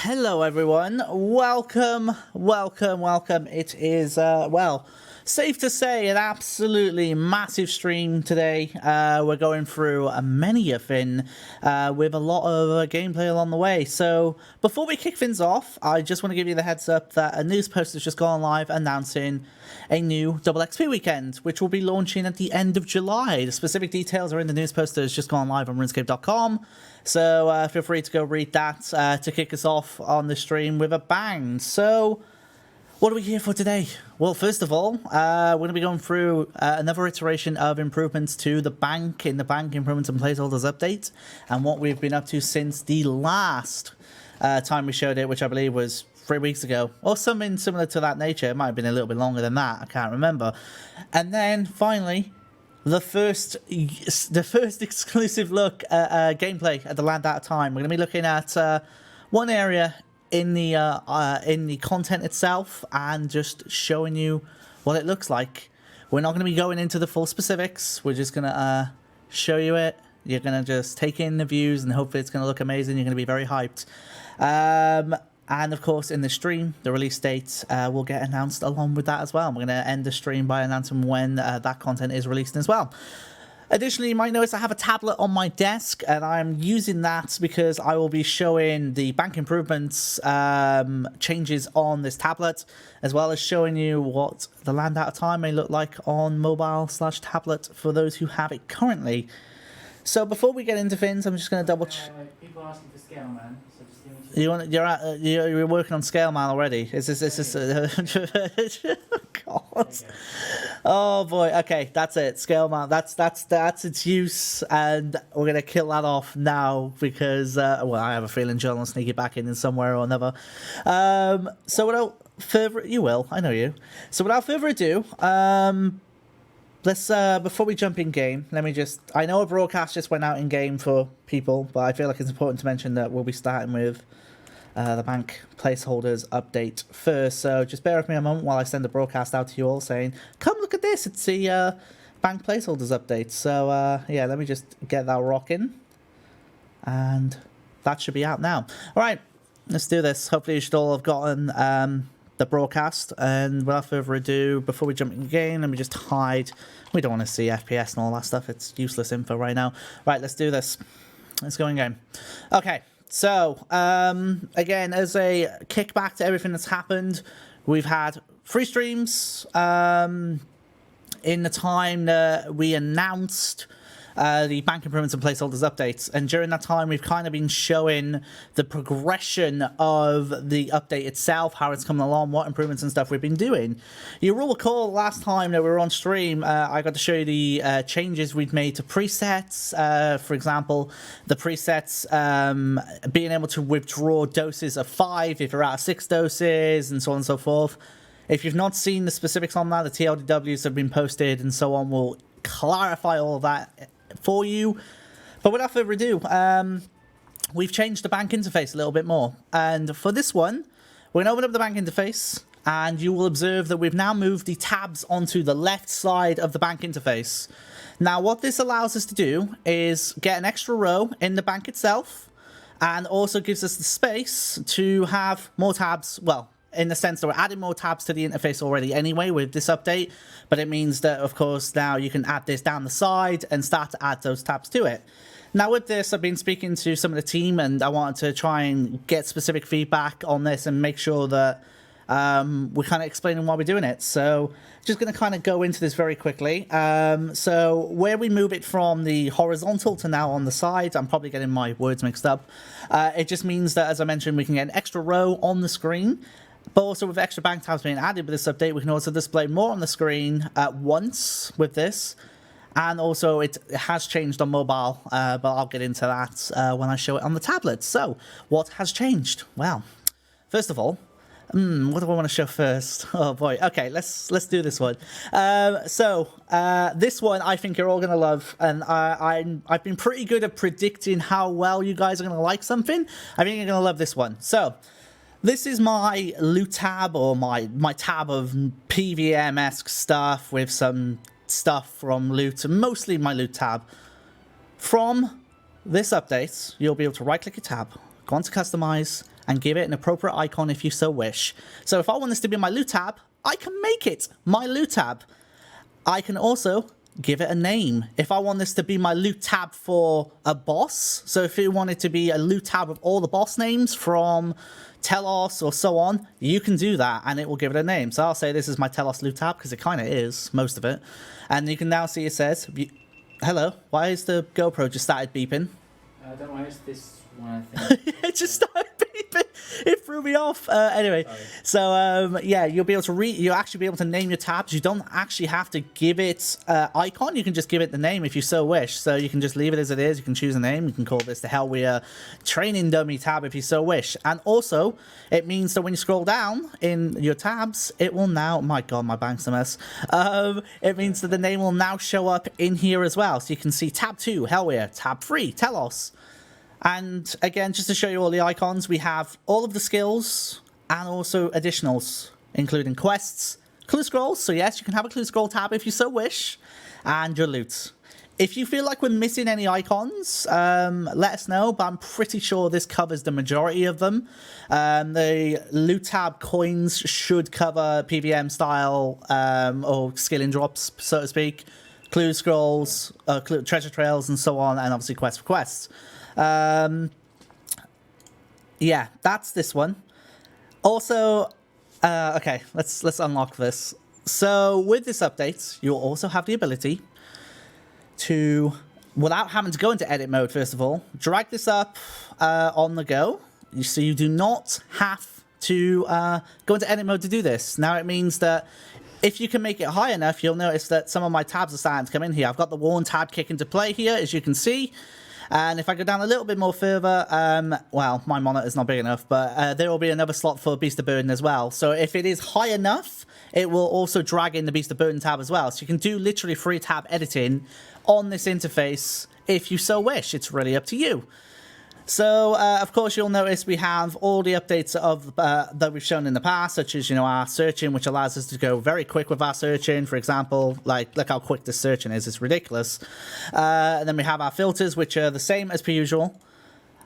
Hello everyone, welcome. It is, well, safe to say an absolutely massive stream today. We're going through many a thing with a lot of gameplay along the way. So before we kick things off, I just want to give you the heads up that a news post has just gone live announcing a new Double XP weekend, which will be launching at the end of July. The specific details are in the news post that has just gone live on RuneScape.com. So feel free to go read that to kick us off on the stream with a bang. So what are we here for today? Well, first of all, we're going to be going through another iteration of improvements to the bank in the Bank Improvements and Placeholders update, and what we've been up to since the last time we showed it, which I believe was 3 weeks ago, or something similar to that nature. It might have been a little bit longer than that, I can't remember. And then finally, the first exclusive look at gameplay at the land out of time. We're going to be looking at one area in the content itself and just showing you what it looks like. We're not going to be going into the full specifics. We're just going to show you it. You're going to just take in the views and hopefully it's going to look amazing. You're going to be very hyped. And of course, in the stream, the release date will get announced along with that as well. We're going to end the stream by announcing when that content is released as well. Additionally, you might notice I have a tablet on my desk, and I'm using that because I will be showing the bank improvements changes on this tablet, as well as showing you what the land out of time may look like on mobile/tablet for those who have it currently. So before we get into things, I'm just going to double check. People are asking for scale, man. So just give me You're working on scale, man, already. Is this God. Okay. Oh boy. Okay, that's it. Scale, man. That's its use, and we're gonna kill that off now because well, I have a feeling John will sneak it back in somewhere or another. So without further, you will. I know you. So without further ado, let's before we jump in game, let me just, I know a broadcast just went out in game for people, but I feel like it's important to mention that we'll be starting with the Bank Placeholders update first. So just bear with me a moment while I send the broadcast out to you all saying, come look at this, it's the Bank Placeholders update. So yeah, let me just get that rocking, and that should be out now. All right, let's do this. Hopefully you should all have gotten the broadcast, and without further ado, before we jump in the game, let me just hide. We don't want to see FPS and all that stuff. It's useless info right now. Right, let's do this. Let's go in game. Okay, so again, as a kickback to everything that's happened, we've had 3 streams in the time that we announced the Bank Improvements and Placeholders updates, and during that time we've kind of been showing the progression of the update itself, how it's coming along, what improvements and stuff we've been doing. You will recall last time that we were on stream, I got to show you the changes we'd made to presets. For example, the presets being able to withdraw doses of 5 if you're out of 6 doses, and so on and so forth. If you've not seen the specifics on that, the TLDWs have been posted and so on will clarify all of that for you. But without further ado, we've changed the bank interface a little bit more, and for this one we're going to open up the bank interface, and you will observe that we've now moved the tabs onto the left side of the bank interface. Now what this allows us to do is get an extra row in the bank itself, and also gives us the space to have more tabs, well, in the sense that we're adding more tabs to the interface already anyway with this update, but it means that, of course, now you can add this down the side and start to add those tabs to it. Now with this, I've been speaking to some of the team, and I wanted to try and get specific feedback on this and make sure that we're kind of explaining why we're doing it. So just going to kind of go into this very quickly. So where we move it from the horizontal to now on the side, I'm probably getting my words mixed up. It just means that, as I mentioned, we can get an extra row on the screen. But also with extra bank tabs being added with this update, we can also display more on the screen at once with this. And also it has changed on mobile, but I'll get into that when I show it on the tablet. So what has changed? Well, first of all, what do I want to show first? Oh boy. Okay, let's do this one. This one I think you're all going to love, and I've been pretty good at predicting how well you guys are going to like something. I think you're going to love this one. So this is my loot tab, or my tab of PVM-esque stuff with some stuff from loot, mostly my loot tab. From this update, you'll be able to right-click your tab, go on to customize, and give it an appropriate icon if you so wish. So if I want this to be my loot tab, I can make it my loot tab. I can also give it a name. If I want this to be my loot tab for a boss, so if you want it to be a loot tab of all the boss names from Telos or so on, you can do that and it will give it a name. So I'll say this is my Telos loot tab because it kind of is, most of it. And you can now see it says, hello, why is the GoPro just started beeping? Don't worry, it's this one, I think. It just started beeping. It threw me off. Anyway, so yeah, you'll be able to you'll actually be able to name your tabs. You don't actually have to give it icon. You can just give it the name if you so wish. So you can just leave it as it is. You can choose a name. You can call this the Hellweir Training Dummy tab if you so wish. And also, it means that when you scroll down in your tabs, it will now, my God, my bank's a mess. It means that the name will now show up in here as well. So you can see tab 2, Hellweir, tab 3, Telos. And again, just to show you all the icons, we have all of the skills and also additionals, including quests, clue scrolls. So yes, you can have a clue scroll tab if you so wish, and your loot. If you feel like we're missing any icons, let us know, but I'm pretty sure this covers the majority of them. The loot tab coins should cover PVM style or skilling drops, so to speak, clue scrolls, treasure trails, and so on, and obviously quest for quests. Yeah, that's this one. Also, okay, let's unlock this. So with this update, you'll also have the ability to, without having to go into edit mode, first of all, drag this up on the go. So you do not have to go into edit mode to do this. Now it means that if you can make it high enough, you'll notice that some of my tabs are starting to come in here. I've got the Warn tab kick into play here, as you can see. And if I go down a little bit more further, well, my monitor's not big enough, but there will be another slot for Beast of Burden as well. So if it is high enough, it will also drag in the Beast of Burden tab as well. So you can do literally free tab editing on this interface if you so wish. It's really up to you. So, of course, you'll notice we have all the updates of that we've shown in the past, such as, you know, our searching, which allows us to go very quick with our searching. For example, like, look how quick this searching is. It's ridiculous. And then we have our filters, which are the same as per usual.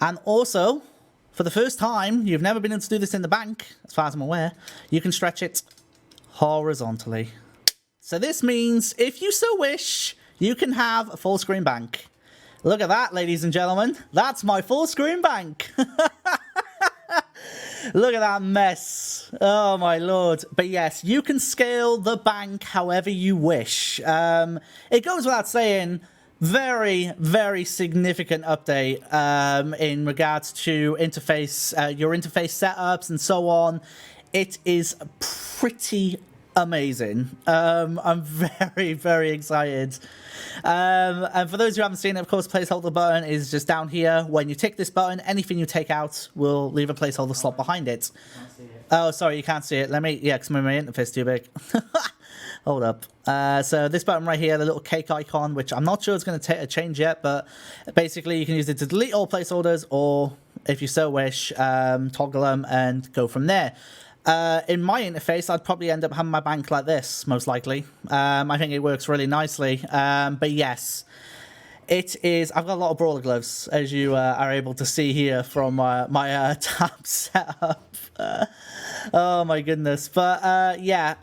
And also, for the first time, you've never been able to do this in the bank, as far as I'm aware, you can stretch it horizontally. So this means, if you so wish, you can have a full screen bank. Look at that, ladies and gentlemen. That's my full screen bank. Look at that mess. Oh, my Lord. But yes, you can scale the bank however you wish. It goes without saying, very, very significant update in regards to interface, your interface setups and so on. It is pretty amazing. I'm very, very excited. And for those who haven't seen it, of course, placeholder button is just down here. When you tick this button, anything you take out will leave a placeholder slot behind it. Can't see it. Oh, sorry, you can't see it. Let me, yeah, because my interface is too big. Hold up. So this button right here, the little cake icon, which I'm not sure it's going to change yet, but basically you can use it to delete all placeholders, or if you so wish, toggle them and go from there. In my interface, I'd probably end up having my bank like this, most likely. I think it works really nicely. But yes, it is. I've got a lot of brawler gloves, as you are able to see here from my tab setup. Oh my goodness! But yeah,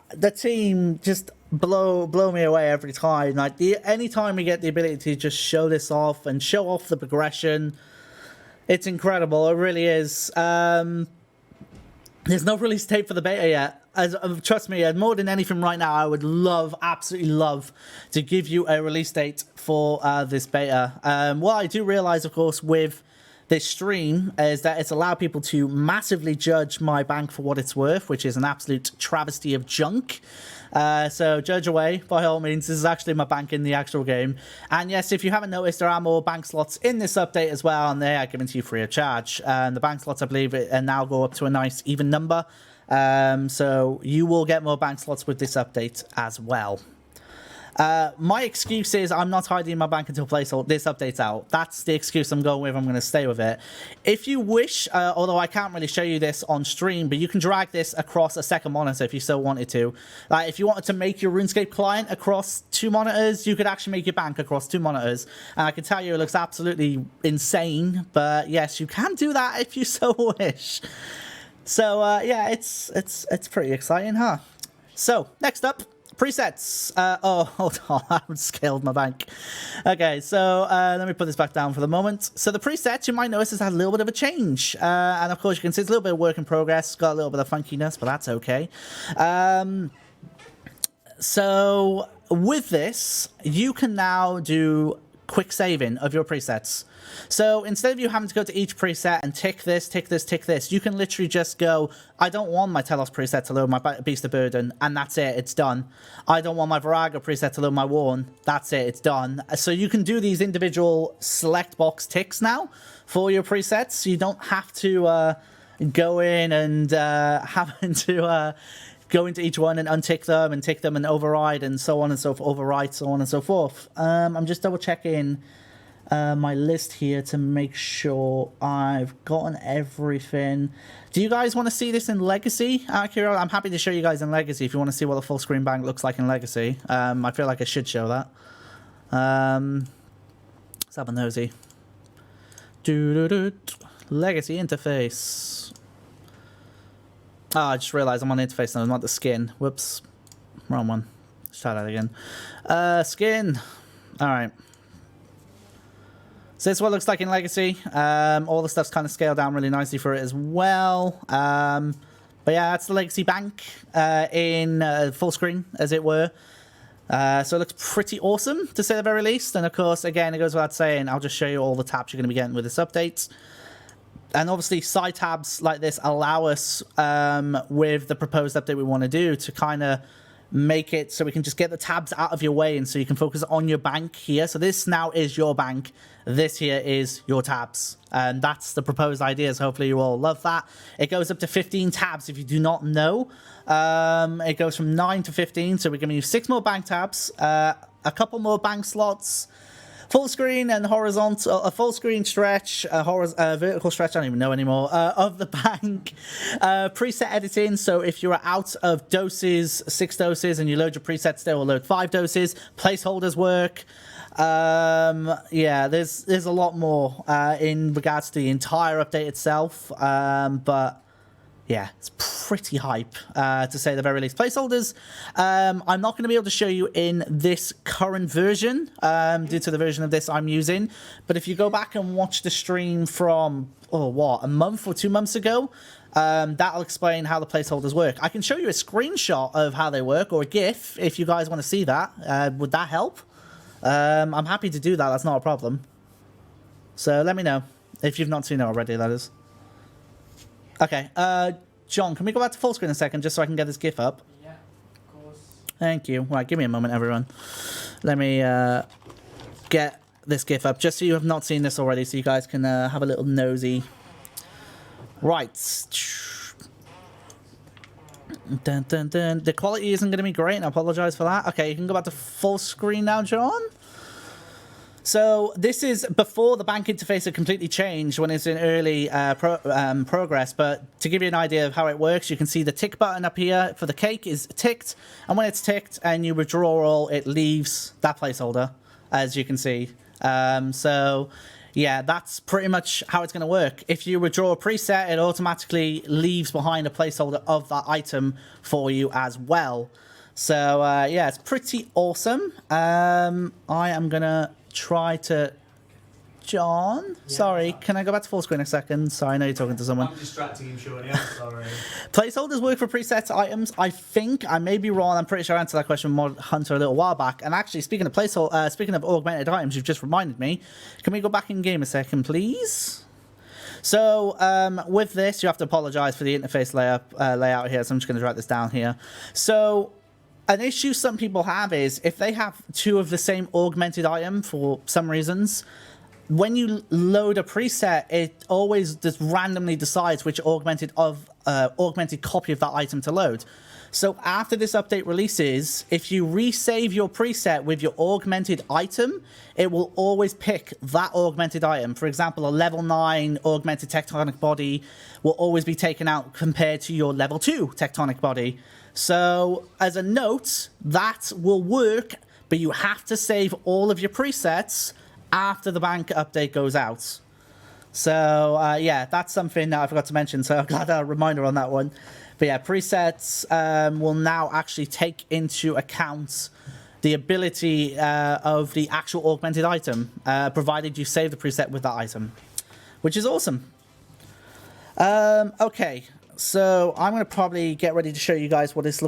the team just blow me away every time. Like anytime we get the ability to just show this off and show off the progression, it's incredible. It really is. There's no release date for the beta yet. Trust me, more than anything right now, I would absolutely love to give you a release date for this beta. What I do realize, of course, with this stream is that it's allowed people to massively judge my bank for what it's worth, which is an absolute travesty of junk. So judge away, by all means. This is actually my bank in the actual game. And yes, if you haven't noticed, there are more bank slots in this update as well, and they are given to you free of charge. And the bank slots, I believe, now go up to a nice even number. So you will get more bank slots with this update as well. My excuse is I'm not tidying my bank until placeholder this update's out. That's the excuse I'm going with. I'm going to stay with it. If you wish, although I can't really show you this on stream, but you can drag this across a second monitor if you still wanted to. Like if you wanted to make your RuneScape client across 2 monitors, you could actually make your bank across 2 monitors. And I can tell you it looks absolutely insane, but yes, you can do that if you so wish. So yeah, it's pretty exciting, huh? So next up, presets. Oh, hold on, I haven't scaled my bank. Okay, so let me put this back down for the moment. So the presets, you might notice, has had a little bit of a change. And of course, you can see it's a little bit of work in progress. It's got a little bit of funkiness, but that's okay. So with this, you can now do quick saving of your presets. So instead of you having to go to each preset and tick this, tick this, tick this, you can literally just go, I don't want my Telos preset to load my Beast of Burden, and that's it, it's done. I don't want my Virago preset to load my Worn, that's it, it's done. So you can do these individual select box ticks now for your presets. You don't have to go in and having to go into each one and untick them and tick them and override and so on and so forth, overwrite, so on and so forth. I'm just double checking my list here to make sure I've gotten everything. Do you guys want to see this in Legacy? Akira, I'm happy to show you guys in Legacy if you want to see what the full screen bank looks like in Legacy. I feel like I should show that. Let's have a nosy. Legacy interface. Oh, I just realized I'm on the interface now, not the skin. Whoops. Wrong one. Let's try that again. Skin. Alright. So this is what it looks like in Legacy. All the stuff's kind of scaled down really nicely for it as well. But yeah, that's the Legacy bank in full screen, as it were. So it looks pretty awesome, to say the very least. And of course, again, it goes without saying, I'll just show you all the tabs you're going to be getting with this update. And obviously, side tabs like this allow us, with the proposed update we want to do, to kind of make it so we can just get the tabs out of your way and so you can focus on your bank here. So this now is your bank. This here is your tabs. And that's the proposed ideas. Hopefully you all love that. It goes up to 15 tabs if you do not know. It goes from 9 to 15. So we're giving you 6 more bank tabs, a couple more bank slots, full screen and horizontal, a full screen stretch, vertical stretch, I don't even know anymore, of the bank. Preset editing, so if you're out of doses, 6 doses, and you load your presets, they will load 5 doses. Placeholders work. Yeah, there's a lot more in regards to the entire update itself, but yeah, it's pretty hype, to say the very least. Placeholders, I'm not going to be able to show you in this current version, due to the version of this I'm using. But if you go back and watch the stream from, a month or 2 months ago, that'll explain how the placeholders work. I can show you a screenshot of how they work, or a GIF, if you guys want to see that. Would that help? I'm happy to do that, that's not a problem. So let me know, if you've not seen it already, that is. Okay, John, can we go back to full screen a second just so I can get this GIF up? Yeah, of course. Thank you. Right, give me a moment, everyone. Let me get this GIF up just so you have not seen this already, so you guys can have a little nosy. Right. Dun, dun, dun. The quality isn't going to be great, and I apologize for that. Okay, you can go back to full screen now, John. So this is before the bank interface had completely changed, when it's in early progress. But to give you an idea of how it works, you can see the tick button up here for the cake is ticked. And when it's ticked and you withdraw all, it leaves that placeholder, as you can see. So yeah, that's pretty much how it's going to work. If you withdraw a preset, it automatically leaves behind a placeholder of that item for you as well. So yeah, it's pretty awesome. I am going to try to... John? Yeah, sorry, can I go back to full screen a second? Sorry, I know you're talking to someone. I'm distracting him, surely. I'm sorry. Placeholders work for preset items. I think, I may be wrong, I'm pretty sure I answered that question with Mod Hunter a little while back. And actually, speaking of speaking of augmented items, you've just reminded me. Can we go back in game a second, please? So, with this, you have to apologize for the interface layout here, so I'm just going to write this down here. So, an issue some people have is if they have 2 of the same augmented item for some reasons, when you load a preset, it always just randomly decides which augmented copy of that item to load. So after this update releases, if you resave your preset with your augmented item, it will always pick that augmented item. For example, a level 9 augmented tectonic body will always be taken out compared to your level 2 tectonic body. So as a note, that will work, but you have to save all of your presets after the bank update goes out. So yeah, that's something that I forgot to mention, so I've got a reminder on that one. But yeah, presets will now actually take into account the ability of the actual augmented item, provided you save the preset with that item, which is awesome. Okay, so I'm going to probably get ready to show you guys what this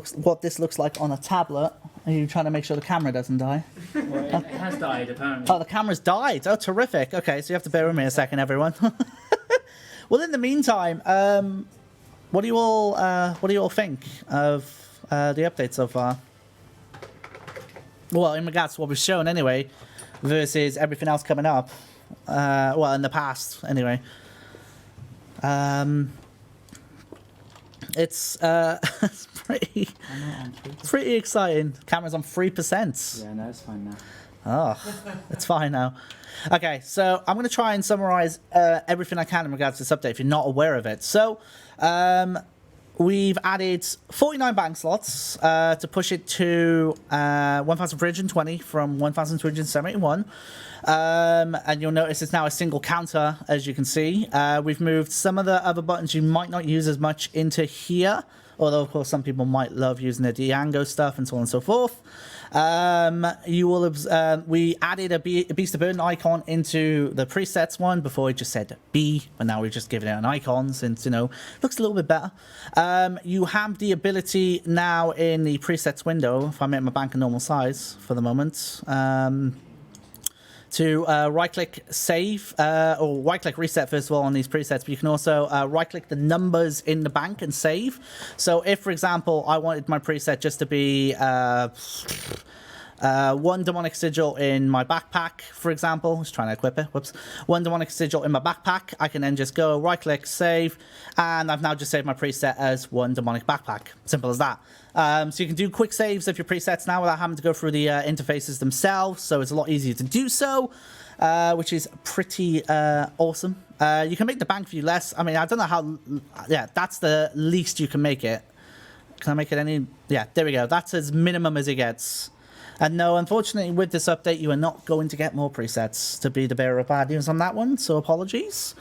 looks like on a tablet. Are you trying to make sure the camera doesn't die? Well, it has died, apparently. Oh, the camera's died. Oh, terrific. Okay, so you have to bear with me a second, everyone. Well, in the meantime, what do you all think of the update so far? Well, in regards to what we've shown anyway, versus everything else coming up. Well, in the past anyway. It's it's pretty exciting. Camera's on 3%. Yeah, no, it's fine now. Oh, it's fine now. Okay, so I'm going to try and summarize everything I can in regards to this update if you're not aware of it. So, we've added 49 bank slots to push it to 1,320 from 1,271. And you'll notice it's now a single counter, as you can see. We've moved some of the other buttons you might not use as much into here, although of course some people might love using the Diango stuff and so on and so forth. You will we added a Beast of Burden icon into the presets one. Before it just said B, but now we've just given it an icon since, you know, looks a little bit better. You have the ability now in the presets window, if I make my bank a normal size for the moment, to right-click save, or right-click reset first of all on these presets, but you can also right-click the numbers in the bank and save. So if, for example, I wanted my preset just to be one demonic sigil in my backpack, for example. Just trying to equip it. Whoops. One demonic sigil in my backpack. I can then just go right-click, save, and I've now just saved my preset as one demonic backpack. Simple as that. So you can do quick saves of your presets now without having to go through the interfaces themselves. So it's a lot easier to do so, which is pretty awesome. You can make the bank view less. I mean, I don't know how. Yeah, that's the least you can make it. Can I make it any? Yeah, there we go. That's as minimum as it gets. And no, unfortunately, with this update, you are not going to get more presets, to be the bearer of bad news on that one, so apologies.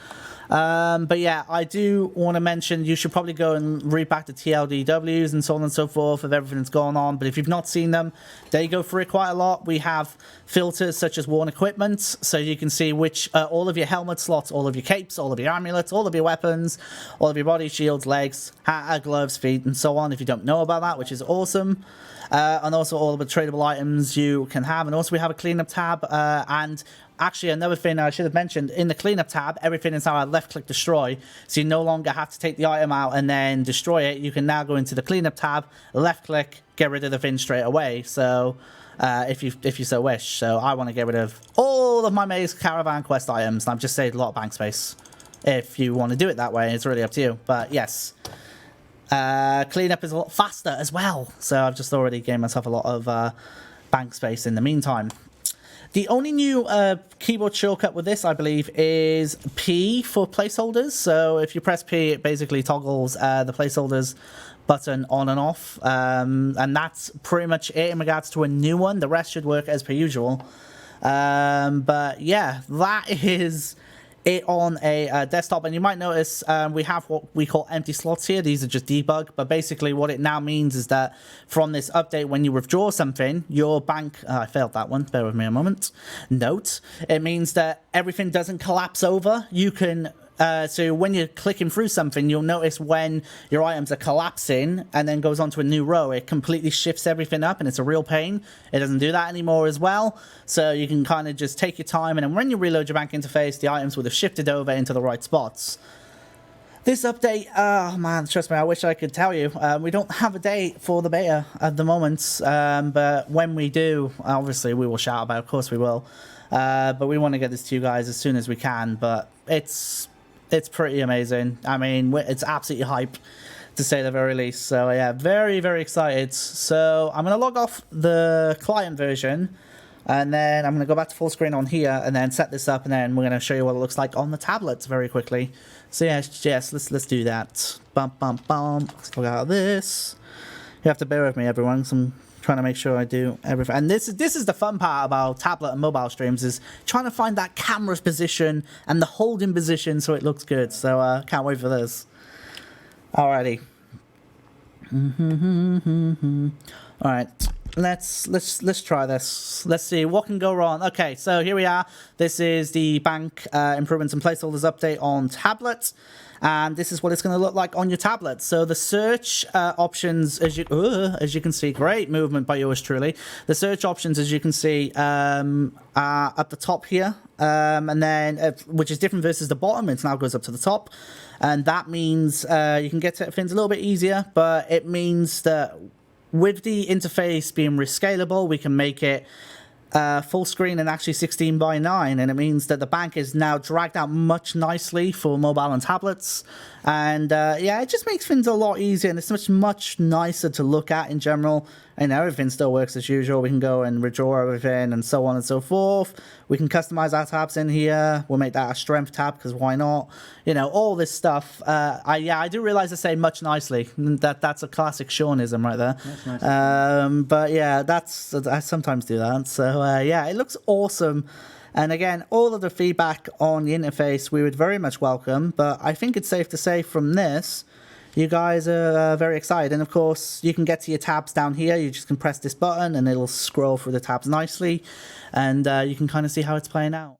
But yeah, I do want to mention you should probably go and read back the TLDWs and so on and so forth of everything that's going on. But if you've not seen them, they go through it quite a lot. We have filters such as worn equipment, so you can see which all of your helmet slots, all of your capes, all of your amulets, all of your weapons, all of your body shields, legs, hat, gloves, feet, and so on. If you don't know about that, which is awesome. And also all of the tradable items you can have. And also we have a cleanup tab. And actually another thing I should have mentioned, in the cleanup tab, everything is now a left-click destroy. So you no longer have to take the item out and then destroy it. You can now go into the cleanup tab, left-click, get rid of the thing straight away. So if you so wish. So I want to get rid of all of my Maze Caravan quest items. And I've just saved a lot of bank space. If you want to do it that way, it's really up to you. But yes. Cleanup is a lot faster as well, so I've just already gained myself a lot of bank space in the meantime. The only new keyboard shortcut with this, I believe, is P for placeholders. So if you press P, it basically toggles the placeholders button on and off, and that's pretty much it in regards to a new one. The rest should work as per usual. But yeah, that is it on a desktop. And you might notice we have what we call empty slots here. These are just debug, but basically what it now means is that from this update, when you withdraw something, your bank I failed that one, bear with me a moment. Note, it means that everything doesn't collapse over. You can so when you're clicking through something, you'll notice when your items are collapsing and then goes onto a new row, it completely shifts everything up and it's a real pain. It doesn't do that anymore as well. So you can kind of just take your time, and then when you reload your bank interface, the items would have shifted over into the right spots. This update, oh man, trust me, I wish I could tell you. We don't have a date for the beta at the moment, but when we do, obviously we will shout about it. Of course we will. But we want to get this to you guys as soon as we can, but it's pretty amazing. I mean, it's absolutely hype to say the very least. So yeah, very, very excited. So I'm going to log off the client version, and then I'm going to go back to full screen on here, and then set this up, and then we're going to show you what it looks like on the tablets very quickly. So yes, let's do that. Bum, bum, bum. Let's log out of this. You have to bear with me, everyone, because I'm trying to make sure I do everything. And this is the fun part about tablet and mobile streams, is trying to find that camera's position and the holding position so it looks good. So can't wait for this. Alrighty. All right. Let's try this. Let's see what can go wrong. Okay, so here we are. This is the bank improvements and placeholders update on tablets, and this is what it's going to look like on your tablet. So the search options, as you can see, great movement by yours truly. The search options, as you can see, are at the top here, and then which is different versus the bottom. It now goes up to the top, and that means you can get to things a little bit easier. But it means that with the interface being rescalable, we can make it full screen and actually 16:9, and it means that the bank is now dragged out much nicely for mobile and tablets. And yeah, it just makes things a lot easier, and it's much nicer to look at in general. And everything still works as usual. We can go and redraw everything and so on and so forth. We can customize our tabs in here. We'll make that a strength tab, because why not? You know, all this stuff. I do realize I say much nicely. That's a classic Seanism right there. That's nice. But yeah, I sometimes do that. So yeah, it looks awesome. And again, all of the feedback on the interface we would very much welcome. But I think it's safe to say from this, you guys are very excited. And of course, you can get to your tabs down here. You just can press this button and it'll scroll through the tabs nicely. And you can kind of see how it's playing out.